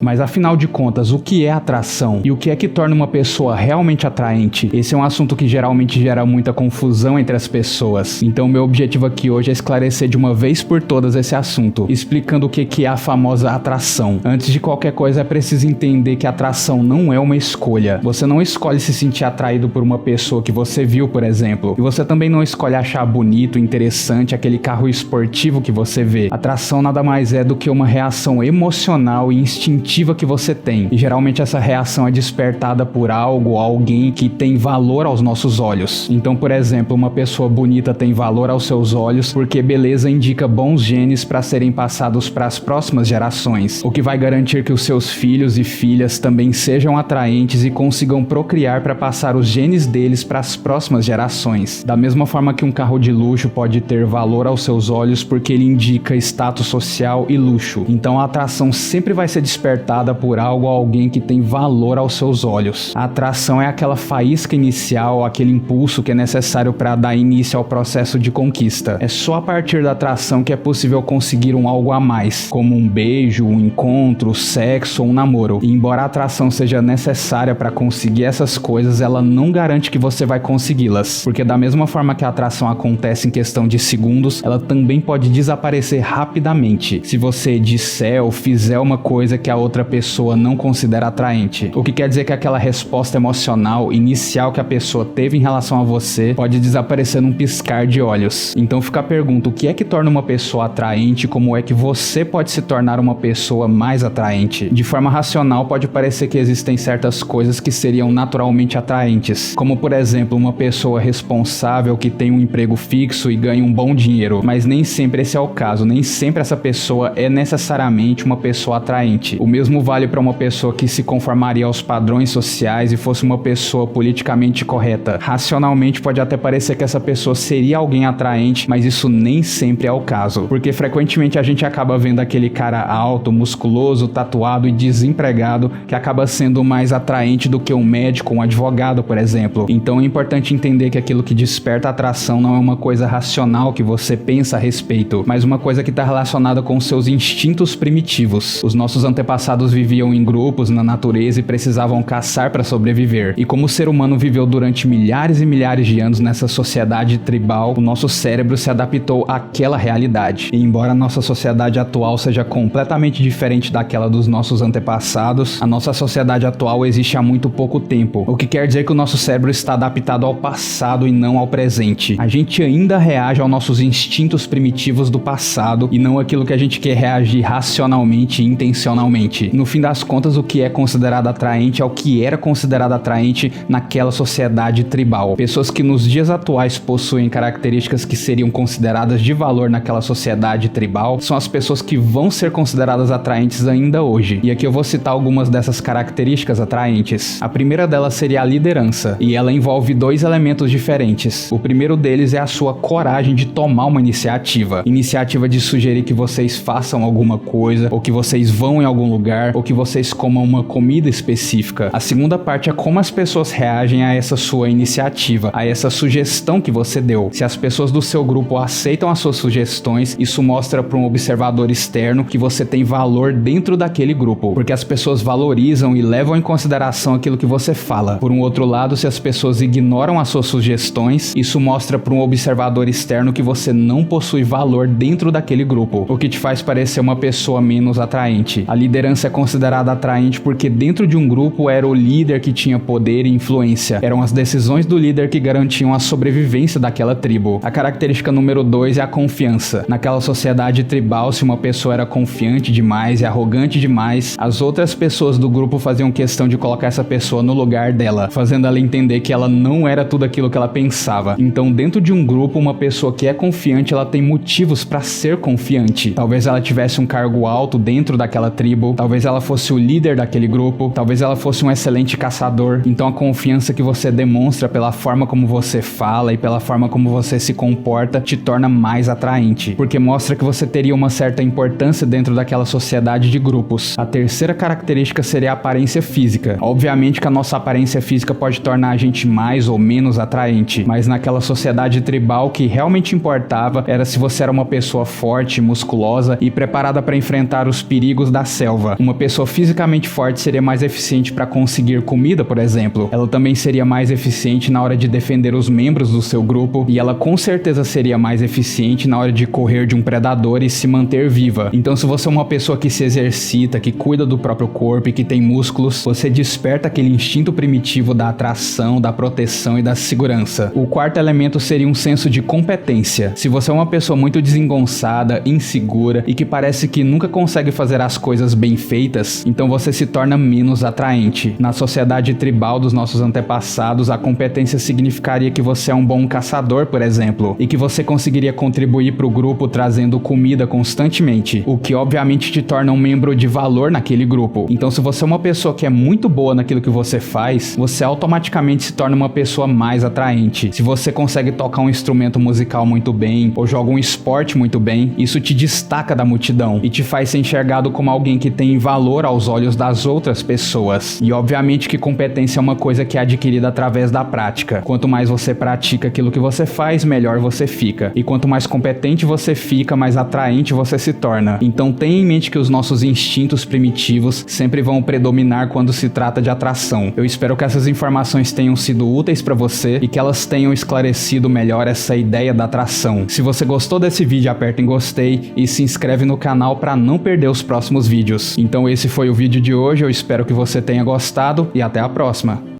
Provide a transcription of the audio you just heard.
Mas afinal de contas, o que é atração? E o que é que torna uma pessoa realmente atraente? Esse é um assunto que geralmente gera muita confusão entre as pessoas. Então meu objetivo aqui hoje é esclarecer de uma vez por todas esse assunto, explicando o que é a famosa atração. Antes de qualquer coisa é preciso entender que atração não é uma escolha. Você não escolhe se sentir atraído por uma pessoa que você viu, por exemplo. E você também não escolhe achar bonito, interessante aquele carro esportivo que você vê. Atração nada mais é do que uma reação emocional e instintiva que você tem, e geralmente essa reação é despertada por algo ou alguém que tem valor aos nossos olhos. Então, por exemplo, uma pessoa bonita tem valor aos seus olhos porque beleza indica bons genes para serem passados para as próximas gerações, o que vai garantir que os seus filhos e filhas também sejam atraentes e consigam procriar para passar os genes deles para as próximas gerações. Da mesma forma que um carro de luxo pode ter valor aos seus olhos porque ele indica status social e luxo. Então a atração sempre vai ser despertada por algo ou alguém que tem valor aos seus olhos. A atração é aquela faísca inicial, aquele impulso que é necessário para dar início ao processo de conquista. É só a partir da atração que é possível conseguir um algo a mais, como um beijo, um encontro, sexo ou um namoro. E embora a atração seja necessária para conseguir essas coisas, ela não garante que você vai consegui-las, porque da mesma forma que a atração acontece em questão de segundos, ela também pode desaparecer rapidamente se você disser ou fizer uma coisa que a outra pessoa não considera atraente. O que quer dizer que aquela resposta emocional inicial que a pessoa teve em relação a você pode desaparecer num piscar de olhos. Então fica a pergunta, o que é que torna uma pessoa atraente e como é que você pode se tornar uma pessoa mais atraente? De forma racional pode parecer que existem certas coisas que seriam naturalmente atraentes, como por exemplo uma pessoa responsável que tem um emprego fixo e ganha um bom dinheiro, mas nem sempre esse é o caso, nem sempre essa pessoa é necessariamente uma pessoa atraente. O mesmo vale para uma pessoa que se conformaria aos padrões sociais e fosse uma pessoa politicamente correta. Racionalmente pode até parecer que essa pessoa seria alguém atraente, mas isso nem sempre é o caso, porque frequentemente a gente acaba vendo aquele cara alto, musculoso, tatuado e desempregado que acaba sendo mais atraente do que um médico, um advogado, por exemplo. Então é importante entender que aquilo que desperta atração não é uma coisa racional que você pensa a respeito, mas uma coisa que está relacionada com seus instintos primitivos. Os nossos antepassados viviam em grupos na natureza e precisavam caçar para sobreviver. E como o ser humano viveu durante milhares e milhares de anos nessa sociedade tribal, o nosso cérebro se adaptou àquela realidade. E embora a nossa sociedade atual seja completamente diferente daquela dos nossos antepassados, a nossa sociedade atual existe há muito pouco tempo, o que quer dizer que o nosso cérebro está adaptado ao passado e não ao presente. A gente ainda reage aos nossos instintos primitivos do passado e não aquilo que a gente quer reagir racionalmente e intencionalmente. No fim das contas, o que é considerado atraente é o que era considerado atraente naquela sociedade tribal. Pessoas que nos dias atuais possuem características que seriam consideradas de valor naquela sociedade tribal são as pessoas que vão ser consideradas atraentes ainda hoje. E aqui eu vou citar algumas dessas características atraentes. A primeira delas seria a liderança, e ela envolve dois elementos diferentes. O primeiro deles é a sua coragem de tomar uma iniciativa. Iniciativa de sugerir que vocês façam alguma coisa, ou que vocês vão em algum lugar, ou que vocês comam uma comida específica. A segunda parte é como as pessoas reagem a essa sua iniciativa, a essa sugestão que você deu. Se as pessoas do seu grupo aceitam as suas sugestões, isso mostra para um observador externo que você tem valor dentro daquele grupo, porque as pessoas valorizam e levam em consideração aquilo que você fala. Por um outro lado, se as pessoas ignoram as suas sugestões, isso mostra para um observador externo que você não possui valor dentro daquele grupo, o que te faz parecer uma pessoa menos atraente. A liderança é considerada atraente porque dentro de um grupo era o líder que tinha poder e influência. Eram as decisões do líder que garantiam a sobrevivência daquela tribo. A característica número 2 é a confiança. Naquela sociedade tribal, se uma pessoa era confiante demais e arrogante demais, as outras pessoas do grupo faziam questão de colocar essa pessoa no lugar dela, fazendo ela entender que ela não era tudo aquilo que ela pensava. Então, dentro de um grupo, uma pessoa que é confiante, ela tem motivos para ser confiante. Talvez ela tivesse um cargo alto dentro daquela tribo, talvez ela fosse o líder daquele grupo, talvez ela fosse um excelente caçador. Então a confiança que você demonstra pela forma como você fala e pela forma como você se comporta te torna mais atraente, porque mostra que você teria uma certa importância dentro daquela sociedade de grupos. A terceira característica seria a aparência física. Obviamente que a nossa aparência física pode tornar a gente mais ou menos atraente, mas naquela sociedade tribal o que realmente importava era se você era uma pessoa forte, musculosa e preparada para enfrentar os perigos da selva. prova. Uma pessoa fisicamente forte seria mais eficiente para conseguir comida, por exemplo. Ela também seria mais eficiente na hora de defender os membros do seu grupo, e ela com certeza seria mais eficiente na hora de correr de um predador e se manter viva. Então, se você é uma pessoa que se exercita, que cuida do próprio corpo e que tem músculos, você desperta aquele instinto primitivo da atração, da proteção e da segurança. O quarto elemento seria um senso de competência. Se você é uma pessoa muito desengonçada, insegura e que parece que nunca consegue fazer as coisas bem feitas, então você se torna menos atraente. Na sociedade tribal dos nossos antepassados, a competência significaria que você é um bom caçador, por exemplo, e que você conseguiria contribuir para o grupo trazendo comida constantemente, o que obviamente te torna um membro de valor naquele grupo. Então, se você é uma pessoa que é muito boa naquilo que você faz, você automaticamente se torna uma pessoa mais atraente. Se você consegue tocar um instrumento musical muito bem, ou joga um esporte muito bem, isso te destaca da multidão e te faz ser enxergado como alguém que tem valor aos olhos das outras pessoas. E obviamente que competência é uma coisa que é adquirida através da prática. Quanto mais você pratica aquilo que você faz, melhor você fica. E quanto mais competente você fica, mais atraente você se torna. Então tenha em mente que os nossos instintos primitivos sempre vão predominar quando se trata de atração. Eu espero que essas informações tenham sido úteis para você e que elas tenham esclarecido melhor essa ideia da atração. Se você gostou desse vídeo, aperta em gostei e se inscreve no canal para não perder os próximos vídeos. Então esse foi o vídeo de hoje, eu espero que você tenha gostado e até a próxima.